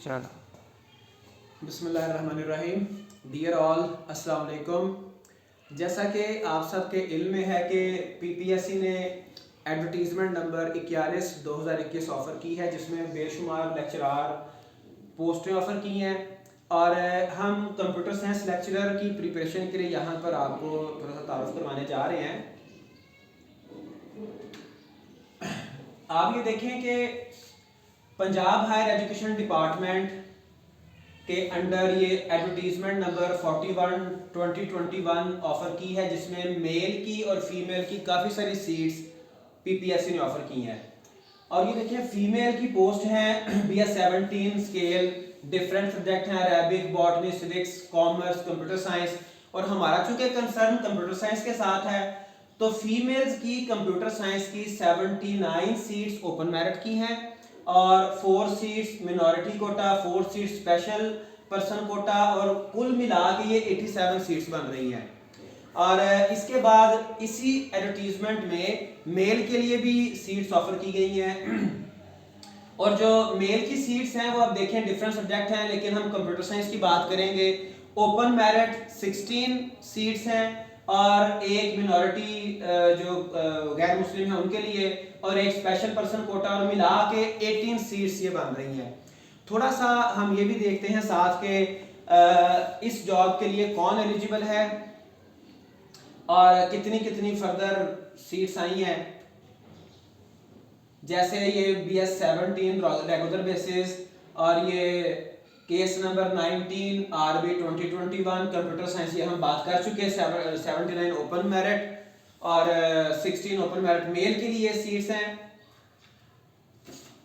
चलो। बिस्मिल्लाहिर्रहमानिर्रहीम। Dear all, अस्सलाम वालेकुम। जैसा कि आप सबके इल्म में है कि पीपीएससी ने एडवर्टीज़मेंट नंबर 41/2021 ऑफ़र की है, जिसमें बेशुमार लेक्चरार पोस्टें ऑफ़र की हैं और हम कंप्यूटर साइंस लेक्चरर की प्रिपरेशन के लिए यहाँ पर आपको थोड़ा सा तारुफ करवाने जा रहे हैं। आप ये देखें कि पंजाब हायर एजुकेशन डिपार्टमेंट के अंडर ये एडवर्टीजमेंट नंबर 41/2021 ऑफर की है, जिसमें मेल की और फीमेल की काफ़ी सारी सीट्स पीपीएससी ने ऑफर की हैं। और ये देखिए फीमेल की पोस्ट है BS 17 स्केल, डिफरेंट सब्जेक्ट हैं Arabic, botany, civics, commerce, computer science. और हमारा चूंकि कंसर्न कंप्यूटर साइंस के साथ है, तो फीमेल्स की कंप्यूटर साइंस की 79 सीट्स ओपन मेरिट की हैं और 4 seats minority quota, 4 seats special person quota, और कुल मिला के ये 87 सीट्स बन रही हैं। और इसके बाद इसी एडवर्टीजमेंट में मेल के लिए भी सीट्स ऑफर की गई हैं। और जो मेल की सीट्स हैं वो आप देखें डिफरेंट सब्जेक्ट हैं, लेकिन हम कंप्यूटर साइंस की बात करेंगे। ओपन मेरिट 16 सीट्स हैं और एक मिनॉरिटी जो गैर मुस्लिम है उनके लिए, और एक स्पेशल पर्सन कोटा, और मिला के 18 सीट्स ये बन रही हैं। थोड़ा सा हम ये भी देखते हैं साथ के इस जॉब के लिए कौन एलिजिबल है और कितनी कितनी फर्दर सीट्स आई हैं। जैसे ये BS 17 रेगुलर बेसिस, और ये case number 19 RB 2021 computer science, ये हम बात कर चुके हैं। 79 ओपन मेरिट और 16 ओपन मेरिट मेल के लिए सीट्स हैं।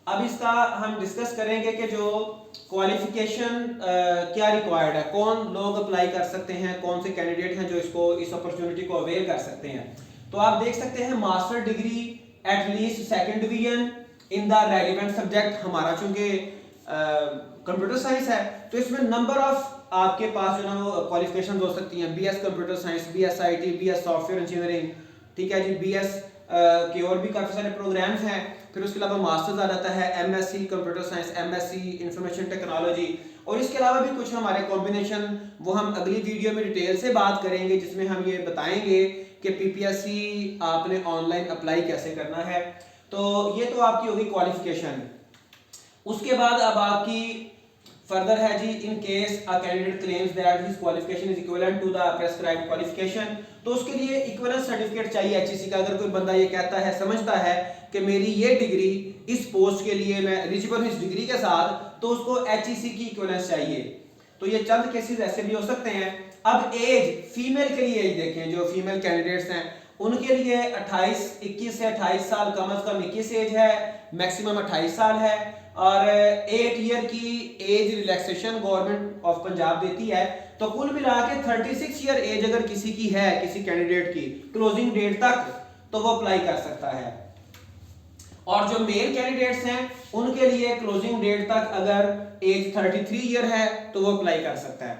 अब इसका हम डिस्कस करेंगे कि जो क्वालिफिकेशन क्या रिक्वायर्ड है, कौन लोग अप्लाई कर सकते हैं, कौन से कैंडिडेट हैं जो इस अपॉर्चुनिटी को अवेल कर सकते हैं। तो आप देख सकते हैं master degree at least second division in the relevant subject. हमारा चूंकि कंप्यूटर साइंस है, तो इसमें नंबर ऑफ आपके पास जो ना वो क्वालिफिकेशन हो सकती हैं। BS computer science, BS IT, BS software engineering, ठीक है जी, BS के और भी काफ़ी सारे प्रोग्राम्स हैं। फिर उसके अलावा मास्टर्स आ जाता है, MSc computer science, MSc information technology, और इसके अलावा भी कुछ हमारे कॉम्बिनेशन, वो हम अगली वीडियो में डिटेल से बात करेंगे, जिसमें हम ये बताएंगे कि पीपीएससी आपने ऑनलाइन अप्लाई कैसे करना है। तो ये तो आपकी होगी क्वालिफिकेशन। उसके बाद अब आपकी फर्दर है जी, in case a candidate claims that his qualification is equivalent to the prescribed qualification, तो उसके लिए इक्विवेलेंस सर्टिफिकेट चाहिए HEC का। अगर कोई बंदा ये कहता है, समझता है कि मेरी ये डिग्री इस पोस्ट के लिए मैं एलिजिबल हूं इस डिग्री के साथ, तो उसको HEC की इक्विवेलेंस चाहिए। तो ये चंद केसेस ऐसे भी हो सकते हैं। अब एज, फीमेल के लिए एज देखें, जो फीमेल कैंडिडेट्स हैं उनके लिए 21 से 28 साल, कम से कम 21 एज है, मैक्सिमम 28 साल है। और 8 ईयर की age relaxation government of Punjab देती है। तो कुल मिला के 36 ईयर एज अगर किसी की है, किसी कैंडिडेट की क्लोजिंग डेट तक, तो वो अप्लाई कर सकता है। और जो मेल कैंडिडेट्स हैं उनके लिए क्लोजिंग डेट तक अगर एज 33 ईयर है तो वो अप्लाई कर सकता है।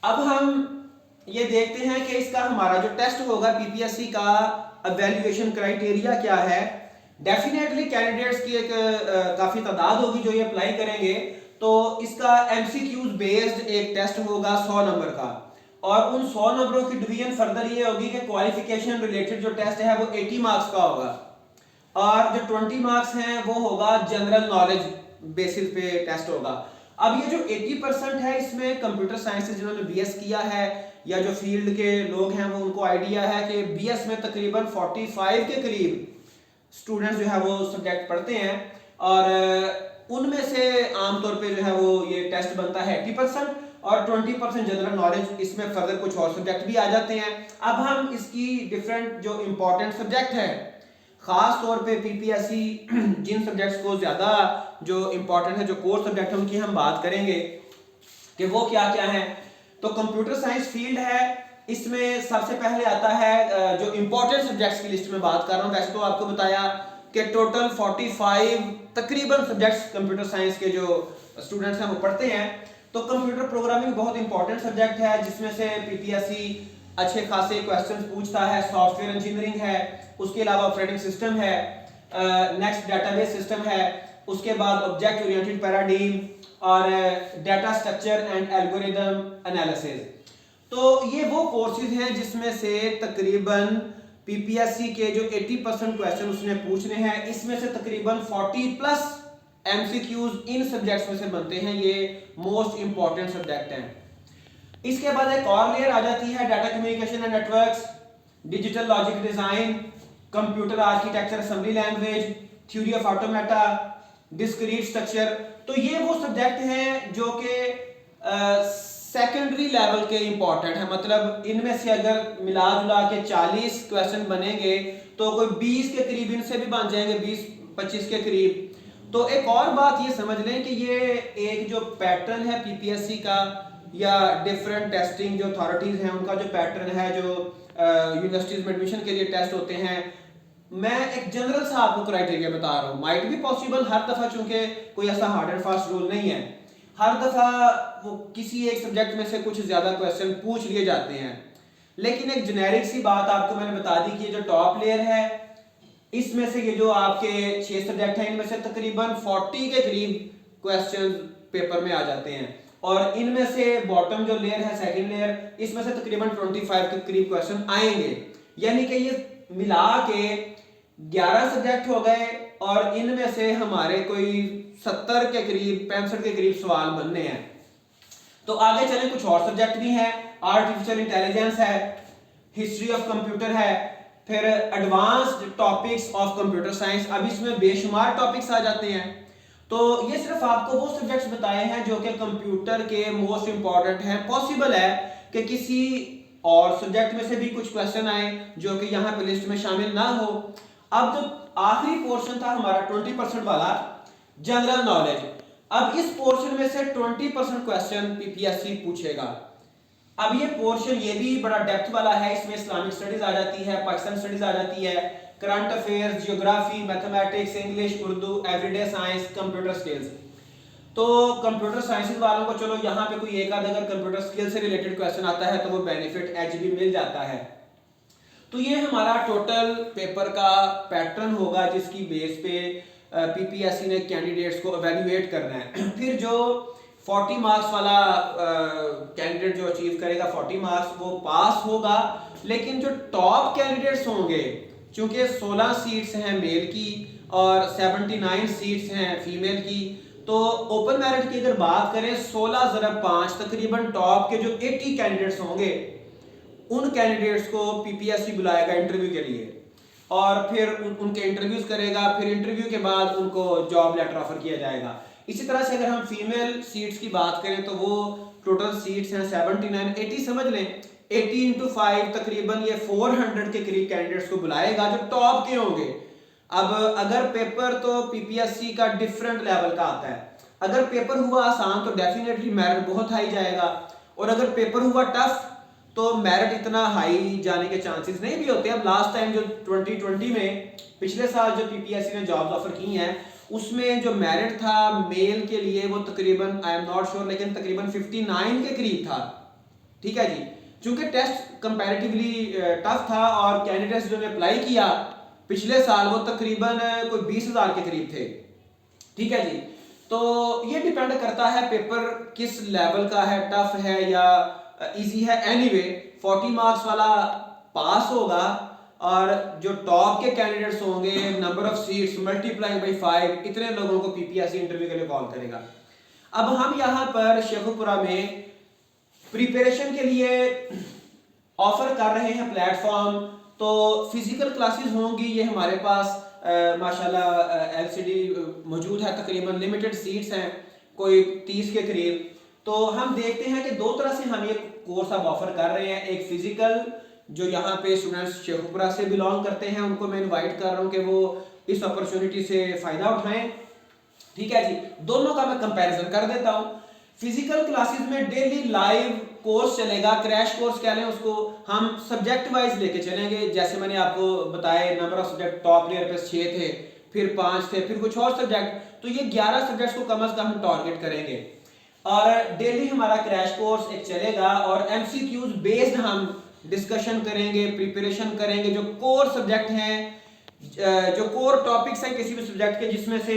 अब हम ये देखते हैं कि इसका हमारा जो टेस्ट होगा पीपीएससी का, एवेल्युएशन क्राइटेरिया क्या है। डेफिनेटली कैंडिडेट्स की एक काफी तादाद होगी जो ये अप्लाई करेंगे, तो इसका MCQs बेस्ड एक टेस्ट होगा 100 नंबर का, और उन 100 नंबरों की डिवीजन फर्दर ये होगी कि क्वालिफिकेशन रिलेटेड जो टेस्ट है वो 80 मार्क्स का होगा, और जो 20 मार्क्स हैं वो होगा जनरल नॉलेज बेसिस पे टेस्ट होगा। अब ये जो 80% है, इसमें कंप्यूटर साइंस से जिन्होंने BS किया है या जो फील्ड के लोग हैं वो, उनको आइडिया है कि BS में तकरीबन 45 के करीब स्टूडेंट्स जो है वो सब्जेक्ट पढ़ते हैं, और उनमें से आमतौर पे जो है वो ये टेस्ट बनता है 80%, और 20% जनरल नॉलेज, इसमें फर्दर कुछ और सब्जेक्ट भी आ जाते हैं। अब हम इसकी डिफरेंट जो इंपॉर्टेंट सब्जेक्ट है, खास तौर पे पीपीएससी जिन सब्जेक्ट्स को ज्यादा जो इंपॉर्टेंट है, जो कोर सब्जेक्ट है, उनकी हम बात करेंगे कि वो क्या क्या है। तो कंप्यूटर साइंस फील्ड है, इसमें सबसे पहले आता है जो इंपॉर्टेंट सब्जेक्ट्स की लिस्ट में बात कर रहा हूं। वैसे तो आपको बताया कि टोटल 45 तकरीबन सब्जेक्ट्स कंप्यूटर साइंस के जो स्टूडेंट्स हैं वो पढ़ते हैं। तो कंप्यूटर प्रोग्रामिंग बहुत इंपॉर्टेंट सब्जेक्ट है, जिसमें से पीपीएससी अच्छे खासे क्वेश्चंस पूछता है। सॉफ्टवेयर इंजीनियरिंग है, उसके अलावा ऑपरेटिंग सिस्टम है, नेक्स्ट डेटाबेस सिस्टम है, उसके बाद ऑब्जेक्ट ओरिएंटेड पैराडाइम और data structure and algorithm analysis. तो ये वो कोर्सेज हैं जिसमें से तकरीबन पीपीएससी के जो 80% क्वेश्चन उसने पूछने हैं, इसमें से तकरीबन 40 प्लस एमसीक्यूज इन सब्जेक्ट्स में से बनते हैं। ये मोस्ट इंपॉर्टेंट सब्जेक्ट हैं। इसके बाद एक और लेयर आ जाती है data communication and networks, digital logic design, computer architecture, assembly language, theory of automata, discrete structure. तो ये वो सब्जेक्ट हैं जो कि सेकेंडरी लेवल के इंपॉर्टेंट है। मतलब इनमें से अगर मिला जुला के 40 क्वेश्चन बनेंगे तो कोई 20 के करीब इनसे भी बन जाएंगे, 20-25 के करीब। तो एक और बात ये समझ लें कि ये एक जो पैटर्न है पीपीएससी का या डिफरेंट टेस्टिंग जो अथॉरिटीज हैं उनका जो पैटर्न है, जो यूनिवर्सिटीज में एडमिशन के लिए टेस्ट होते हैं, मैं एक जनरल सा आपको क्राइटेरिया बता रहा हूँ। माइट भी पॉसिबल हर दफा, चूंकि कोई ऐसा हार्ड एंड फास्ट रूल नहीं है, हर दफा वो किसी एक सब्जेक्ट में से कुछ ज्यादा क्वेश्चन पूछ लिए जाते हैं। लेकिन एक जेनेरिक सी बात आपको मैंने बता दी कि ये जो टॉप लेयर है इसमें से ये जो आपके 6 सब्जेक्ट हैं इनमें से तकरीबन 40 के करीब क्वेश्चन पेपर में आ जाते हैं। और इनमें से बॉटम जो लेयर है सेकंड लेयर, इसमें से तकरीबन 25 के करीब क्वेश्चन आएंगे। यानी कि ये मिला के 11 सब्जेक्ट हो गए और इनमें से हमारे कोई 70 के करीब 65 के करीब सवाल बनने हैं। तो आगे चलें, कुछ और सब्जेक्ट भी हैं। आर्टिफिशियल इंटेलिजेंस है, हिस्ट्री ऑफ कंप्यूटर है, फिर advanced topics of computer science. अब इसमें बेशुमार टॉपिक्स आ जाते हैं। तो ये सिर्फ आपको वो सब्जेक्ट्स बताए हैं जो कि कंप्यूटर के मोस्ट इंपॉर्टेंट हैं। पॉसिबल है कि किसी और सब्जेक्ट में से भी कुछ क्वेश्चन आए जो कि यहाँ पे लिस्ट में शामिल ना हो। अब जो आखिरी पोर्शन था हमारा 20% वाला, जनरल नॉलेज, अब इस पोर्शन में से 20% क्वेश्चन पीपीएससी पूछेगा। अब ये पोर्शन ये भी बड़ा डेप्थ वाला है। इसमें इस्लामिक स्टडीज आ जाती है, पाकिस्तान स्टडीज आ जाती है, current affairs, geography, mathematics, English, Urdu, everyday science, computer skills. तो कंप्यूटर साइंसेज वालों को चलो यहाँ पे कोई एक आध अगर कंप्यूटर स्किल से रिलेटेड क्वेश्चन आता है तो वो बेनिफिट एज भी मिल जाता है। तो ये हमारा टोटल पेपर का पैटर्न होगा जिसकी बेस पे पीपीएससी ने कैंडिडेट्स को एवेल्युएट करना है। फिर जो 40 मार्क्स वाला कैंडिडेट जो अचीव करेगा 40 मार्क्स वो पास होगा। लेकिन जो टॉप कैंडिडेट्स होंगे, चूंकि 16 सीट्स हैं मेल की और 79 सीट्स हैं फीमेल की, तो ओपन मेरिट की अगर बात करें 16 × 5 तकरीबन टॉप के जो 80 कैंडिडेट्स होंगे उन कैंडिडेट्स को पीपीएससी बुलाएगा इंटरव्यू के लिए और फिर उनके इंटरव्यूज करेगा। फिर इंटरव्यू के बाद उनको जॉब लेटर ऑफर किया जाएगा। इसी तरह से अगर हम फीमेल सीट्स की बात करें तो वो टोटल सीट्स हैं 79, 80 समझ लें, 80 × 5 तकरीबन ये 400 के करीब कैंडिडेट्स को बुलाएगा जो टॉप के होंगे। अब अगर पेपर तो पीपीएससी का डिफरेंट लेवल का आता है। अगर पेपर हुआ आसान तो डेफिनेटली मेरिट बहुत हाई जाएगा, और अगर पेपर हुआ टफ तो मेरिट इतना हाई जाने के चांसेस नहीं भी होते। अब लास्ट टाइम जो 2020 में पिछले साल जो पीपीएससी ने जॉब्स ऑफर की हैं उसमें जो मेरिट था मेल के लिए वो तकरीबन, आई एम नॉट श्योर, लेकिन तकरीबन 59 के करीब था। ठीक है जी, क्योंकि टेस्ट कंपैरेटिवली टफ था और कैंडिडेट्स जो ने अप्लाई किया पिछले साल वो तकरीबन कोई 20,000 के करीब थे। ठीक है जी, तो ये डिपेंड करता है पेपर किस लेवल का है, टफ है या इजी है। एनीवे 40 मार्क्स वाला पास होगा और जो टॉप के कैंडिडेट्स होंगे number of seats multiplying by 5 इतने लोगों को पीपीएससी इंटरव्यू के लिए कॉल करेगा। अब हम यहाँ पर शेखुपुरा में प्रिपरेशन के लिए ऑफर कर रहे हैं प्लेटफॉर्म। तो फिजिकल क्लासेस होंगी, ये हमारे पास माशाल्लाह एलसीडी मौजूद है, तकरीबन लिमिटेड सीट्स हैं, कोई 30 के करीब। तो हम देखते हैं कि दो तरह से हम ये कोर्स अब ऑफर कर रहे हैं। एक फिजिकल, जो यहाँ पे स्टूडेंट्स शेखुपुरा से बिलोंग करते हैं उनको मैं इनवाइट कर रहा हूँ कि वो इस अपॉर्चुनिटी से फायदा उठाएं। ठीक है जी, दोनों का मैं कंपैरिजन कर देता हूँ। फिजिकल क्लासेस में डेली लाइव कोर्स चलेगा, क्रैश कोर्स कह लें उसको। हम सब्जेक्ट वाइज लेके चलेंगे, जैसे मैंने आपको बताया number of subject top layer पे 6 थे, फिर 5 थे, फिर कुछ और सब्जेक्ट, तो ये 11 सब्जेक्ट्स को कम से कम हम टारगेट करेंगे। और डेली हमारा क्रैश कोर्स एक चलेगा और एमसीक्यूज बेस्ड हम डिस्कशन करेंगे, प्रिपरेशन करेंगे। जो कोर सब्जेक्ट हैं जो कोर टॉपिक्स हैं किसी भी सब्जेक्ट के जिसमें से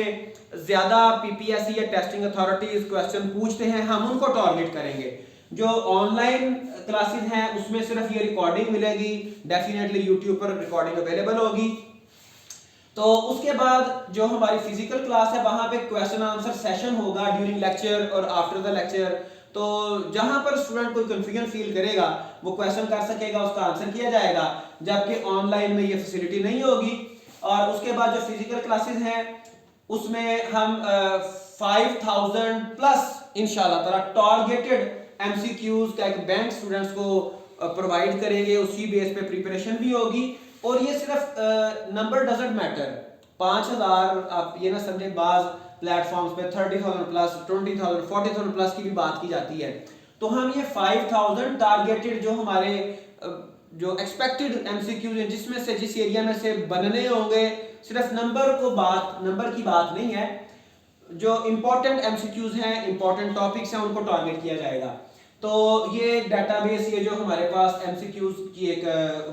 ज्यादा पीपीएससी या टेस्टिंग अथॉरिटीज क्वेश्चन पूछते हैं, हम उनको टारगेट करेंगे। जो ऑनलाइन क्लासेस हैं उसमें सिर्फ ये रिकॉर्डिंग मिलेगी, डेफिनेटली यूट्यूब पर रिकॉर्डिंग अवेलेबल होगी। तो उसके बाद जो हमारी फिजिकल क्लास है वहां पे क्वेश्चन आंसर सेशन होगा ड्यूरिंग लेक्चर और आफ्टर द लेक्चर। तो जहां पर स्टूडेंट कोई कंफ्यूजन फील करेगा वो क्वेश्चन कर सकेगा, उसका आंसर किया जाएगा, जबकि ऑनलाइन में ये फैसिलिटी नहीं होगी। और उसके बाद जो फिजिकल क्लासेस हैं उसमें हम 5000 प्लस इंशाल्लाह ताला टारगेटेड एमसीक्यूज का एक बैंक स्टूडेंट्स को प्रोवाइड करेंगे, उसी बेस पे प्रिपरेशन भी होगी। और ये सिर्फ नंबर डजंट मैटर, 5000 आप ये ना समझे, बाज प्लेटफॉर्म्स पे 30,000 प्लस 20,000 40,000 प्लस की भी बात की जाती है। तो हम ये 5000 टारगेटेड जो हमारे जो एक्सपेक्टेड एमसीक्यूज हैं जिसमें से जिस एरिया में से बनने होंगे, सिर्फ नंबर की बात नहीं है, जो इंपॉर्टेंट एमसीक्यूज हैं, इंपॉर्टेंट टॉपिक्स हैं, उनको टारगेट किया जाएगा। तो ये डेटाबेस, ये जो हमारे पास एमसीक्यूज की एक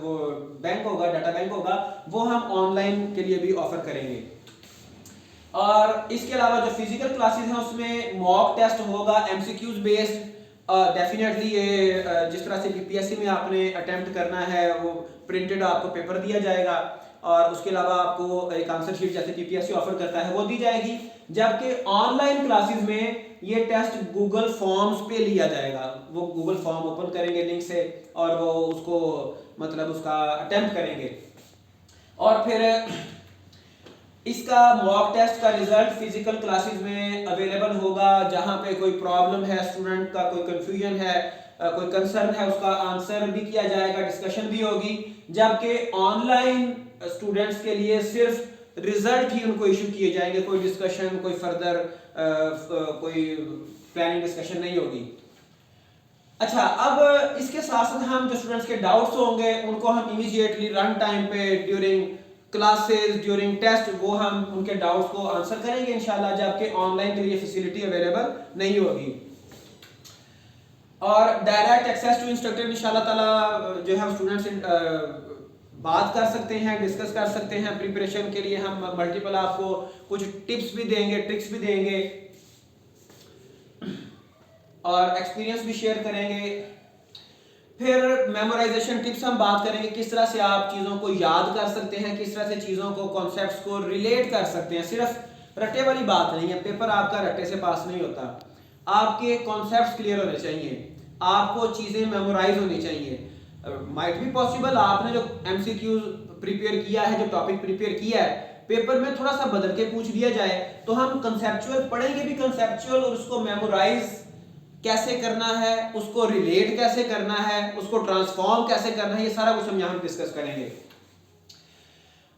वो बैंक होगा, डाटा बैंक होगा, वो हम ऑनलाइन के लिए भी ऑफर करेंगे। और इसके अलावा जो फिजिकल क्लासेस हैं उसमें मॉक टेस्ट होगा एमसीक्यूज बेस्ड। डेफिनेटली ये जिस तरह से बीपीएससी में आपने अटेम्प्ट करना है वो प्रिंटेड आपको पेपर दिया जाएगा, और उसके अलावा आपको एक आंसर शीट जैसे पीपीएससी ऑफर करता है वो दी जाएगी। जबकि ऑनलाइन क्लासेस में ये टेस्ट गूगल फॉर्म्स पे लिया जाएगा, वो गूगल फॉर्म ओपन करेंगे लिंक से और वो उसको मतलब उसका अटेम्प्ट करेंगे, और फिर इसका मॉक टेस्ट का रिजल्ट फिजिकल क्लासेस में अवेलेबल होगा। जहां पे कोई प्रॉब्लम है, स्टूडेंट का कोई कंफ्यूजन है, कोई कंसर्न है, उसका आंसर भी किया जाएगा, डिस्कशन भी होगी। जबकि ऑनलाइन स्टूडेंट्स के लिए सिर्फ रिजल्ट ही उनको इशू किए जाएंगे, कोई डिस्कशन, कोई फर्दर कोई प्लानिंग डिस्कशन नहीं होगी। अच्छा, अब इसके साथ साथ हम जो स्टूडेंट्स के डाउट्स होंगे उनको हम इमीडिएटली रन टाइम पे ड्यूरिंग क्लासेस, ड्यूरिंग टेस्ट, वो हम उनके डाउट्स को आंसर करेंगे इंशाल्लाह, जबकि ऑनलाइन के लिए फैसिलिटी अवेलेबल नहीं होगी। और डायरेक्ट एक्सेस टू इंस्ट्रक्टर इंशाल्लाह ताला जो है स्टूडेंट्स बात कर सकते हैं, डिस्कस कर सकते हैं। प्रिपरेशन के लिए हम मल्टीपल आपको कुछ टिप्स भी देंगे, ट्रिक्स भी देंगे, और एक्सपीरियंस भी शेयर करेंगे। फिर मेमोराइजेशन टिप्स हम बात करेंगे, किस तरह से आप चीज़ों को याद कर सकते हैं, किस तरह से चीज़ों को, कॉन्सेप्ट्स को रिलेट कर सकते हैं। सिर्फ रटे वाली बात नहीं है, पेपर आपका रटे से पास नहीं होता। आपके कॉन्सेप्ट्स क्लियर होने चाहिए, आपको चीज़ें मेमोराइज होनी चाहिए। माइट बी पॉसिबल आपने जो एमसीक्यूज प्रिपेयर किया है, जो टॉपिक प्रिपेयर किया है, पेपर में थोड़ा सा बदल के पूछ दिया जाए, तो हम कंसेप्चुअल पढ़ेंगे भी कंसेप्चुअल, और उसको मेमोराइज कैसे करना है, उसको रिलेट कैसे करना है, उसको ट्रांसफॉर्म कैसे करना है, ये सारा कुछ हम यहाँ डिस्कस करेंगे।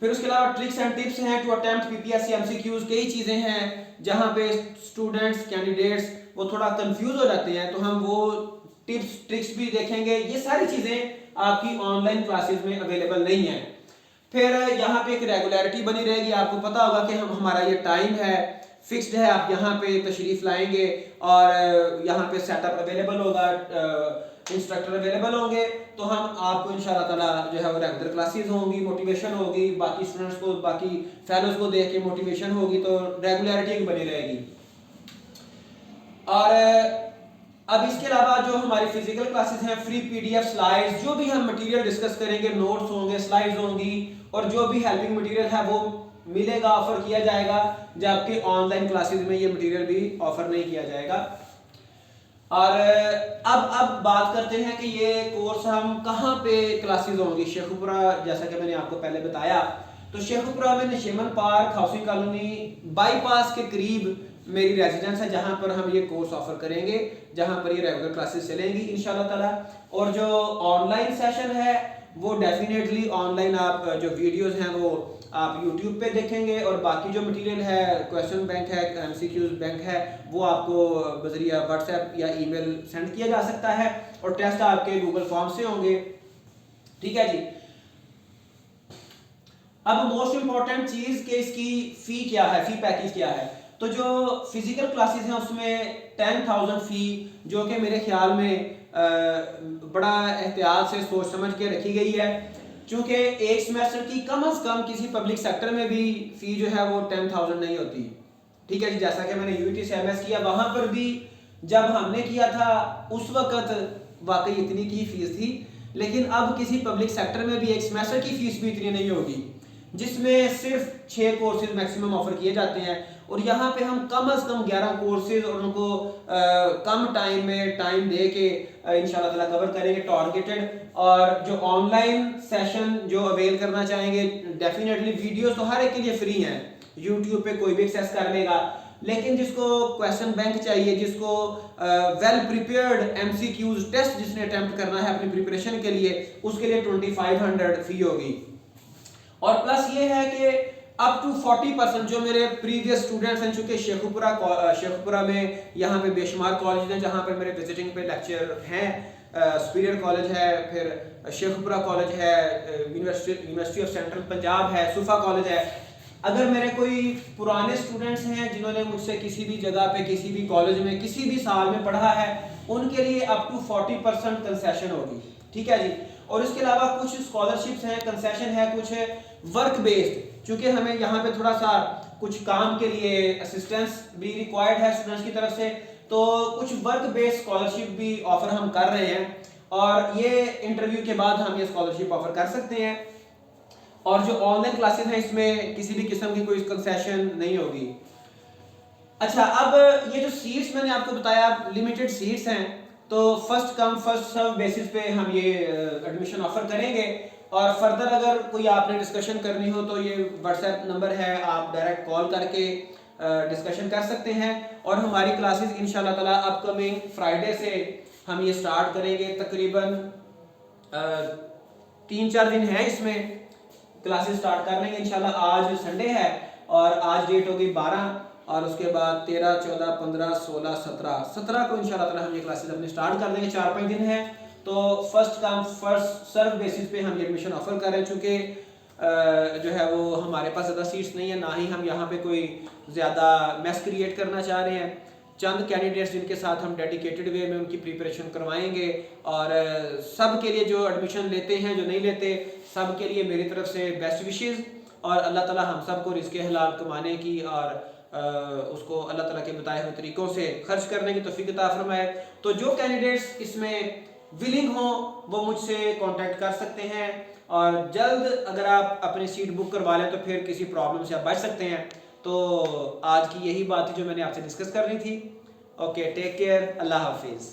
फिर उसके अलावा ट्रिक्स एंड टिप्स हैं टू अटेम्प्ट पीपीएससी एमसीक्यूज। कई चीजें हैं जहाँ पे स्टूडेंट्स, कैंडिडेट्स वो थोड़ा कंफ्यूज हो जाते हैं, तो हम वो टिप्स ट्रिक्स भी देखेंगे। ये सारी चीजें आपकी ऑनलाइन क्लासेस में अवेलेबल नहीं है। फिर यहाँ पे एक रेगुलरिटी बनी रहेगी, आपको पता होगा कि हमारा ये टाइम है, फिक्स्ड है, आप यहाँ पे तशरीफ लाएंगे और यहाँ पे सेटअप अवेलेबल होगा, इंस्ट्रक्टर अवेलेबल होंगे, तो हम आपको इंशाल्लाह ताला जो है वो रेगुलर क्लासेस होंगी, मोटिवेशन होगी, बाकी स्टूडेंट्स को, बाकी फेलोज को देख के मोटिवेशन होगी, तो रेगुलरिटी बनी रहेगी। और अब इसके अलावा जो हमारी फिजिकल क्लासेस हैं, फ्री पीडीएफ स्लाइड्स, जो भी हम मटेरियल डिस्कस करेंगे, नोट्स होंगे, स्लाइड्स होंगी, और जो भी हेल्पिंग मटेरियल है वो मिलेगा, ऑफर किया जाएगा, जबकि ऑनलाइन क्लासेस में ये मटेरियल भी ऑफर नहीं किया जाएगा। और अब बात करते हैं कि ये कोर्स हम कहाँ पे क्लासेस होंगी। शेखुपुरा, जैसा कि मैंने आपको पहले बताया, तो शेखुपुरा में Nashiman park housing colony bypass के करीब मेरी रेजिडेंस है, जहां पर हम ये कोर्स ऑफर करेंगे, जहां पर ये रेगुलर क्लासेस चलेंगी इंशाल्लाह ताला। और जो ऑनलाइन सेशन है वो डेफिनेटली ऑनलाइन आप जो वीडियोस हैं वो आप यूट्यूब पे देखेंगे, और बाकी जो मटेरियल है, क्वेश्चन बैंक है, एमसीक्यूज बैंक है, वो आपको बजरिया व्हाट्सएप या ईमेल सेंड किया जा सकता है, और टेस्ट आपके गूगल फॉर्म से होंगे। ठीक है जी। अब मोस्ट इंपॉर्टेंट चीज कि इसकी फी क्या है, फी पैकेज क्या है। तो जो फिजिकल क्लासेस हैं उसमें 10,000 फी, जो कि मेरे ख्याल में बड़ा एहतियात से सोच समझ के रखी गई है, चूंकि एक सेमेस्टर की कम से कम किसी पब्लिक सेक्टर में भी फी जो है वो 10,000 नहीं होती। ठीक है जी, जैसा कि मैंने यूटी से एमएस किया, वहां पर भी जब हमने किया था उस वक्त वाकई इतनी की फीस थी, लेकिन अब किसी पब्लिक सेक्टर में भी एक सेमेस्टर की फीस भी इतनी नहीं होगी, जिसमें सिर्फ 6 कोर्सेज मैक्सिमम ऑफर किए जाते हैं, और यहाँ पे हम कम से कम 11 कोर्सेज और उनको कम टाइम में टाइम दे के इंशाल्लाह ताला कवर करेंगे टारगेटेड। और जो ऑनलाइन सेशन जो अवेल करना चाहेंगे, डेफिनेटली वीडियोस तो हर एक के लिए फ्री हैं, यूट्यूब पे कोई भी एक्सेस कर लेगा, लेकिन जिसको क्वेश्चन बैंक चाहिए, जिसको वेल प्रिपेयर्ड एमसीक्यूज टेस्ट जिसने अटेम्प्ट करना है अपनी प्रिपरेशन के लिए, उसके लिए 2500 फी होगी। और प्लस ये है कि अप टू 40% जो मेरे प्रीवियस स्टूडेंट्स हैं, चूंकि शेखपुरा में यहाँ पे बेशुमार कॉलेज हैं जहाँ पर मेरे विजिटिंग पे लेक्चर हैं, सुपीरियर कॉलेज है, फिर शेखपुरा कॉलेज है, यूनिवर्सिटी ऑफ सेंट्रल पंजाब है, सूफा कॉलेज है। अगर मेरे कोई पुराने स्टूडेंट्स हैं जिन्होंने मुझसे किसी भी जगह पे, किसी भी कॉलेज में, किसी भी साल में पढ़ा है, उनके लिए अप टू 40% कंसेशन होगी। ठीक है जी। और इसके अलावा कुछ स्कॉलरशिप्स हैं, कंसेशन है, कुछ वर्क बेस्ड, क्योंकि हमें यहाँ पे थोड़ा सा कुछ काम के लिए असिस्टेंस भी रिक्वायर्ड है स्टूडेंट्स की तरफ से, तो कुछ वर्क बेस्ड स्कॉलरशिप भी ऑफर हम कर रहे हैं, और ये इंटरव्यू के बाद हम ये स्कॉलरशिप ऑफर कर सकते हैं। और जो ऑनलाइन क्लासेस हैं इसमें किसी भी किस्म की कोई कंसेशन नहीं होगी। अच्छा, अब ये जो सीट्स मैंने आपको बताया लिमिटेड सीट्स हैं, तो first come first serve basis पे हम ये एडमिशन ऑफर करेंगे। और फर्दर अगर कोई आपने डिस्कशन करनी हो तो ये व्हाट्सएप नंबर है, आप डायरेक्ट कॉल करके डिस्कशन कर सकते हैं। और हमारी क्लासेस इंशाल्लाह ताला अपकमिंग फ्राइडे से हम ये स्टार्ट करेंगे, तकरीबन 3-4 दिन है इसमें क्लासेस स्टार्ट कर लेंगे इंशाल्लाह। आज संडे है और आज डेट होगी 12, और उसके बाद 13, 14, 15, 16, 17 को इंशाल्लाह ताला हम ये क्लासेस अपने स्टार्ट कर देंगे। 4-5 दिन है, तो first come first serve basis पे हम ये एडमिशन ऑफर कर रहे हैं, चूँकि जो है वो हमारे पास ज़्यादा सीट्स नहीं है, ना ही हम यहाँ पे कोई ज़्यादा मैस क्रिएट करना चाह रहे हैं। चंद कैंडिडेट्स जिनके साथ हम डेडिकेटेड वे में उनकी प्रिपरेशन करवाएंगे, और सब के लिए जो एडमिशन लेते हैं, जो नहीं लेते, सब के लिए मेरी तरफ से बेस्ट विशेज़। और अल्लाह ताला हम सबको रिज़्क़े हलाल कमाने की और उसको अल्लाह ताला के बताए हुए तरीक़ों से खर्च करने की तौफ़ीक़ अता फरमाए। तो जो कैंडिडेट्स इसमें विलिंग हो वो मुझसे कांटेक्ट कर सकते हैं, और जल्द अगर आप अपनी सीट बुक करवा लें तो फिर किसी प्रॉब्लम से आप बच सकते हैं। तो आज की यही बात थी जो मैंने आपसे डिस्कस करनी थी। ओके, टेक केयर, अल्लाह हाफिज़।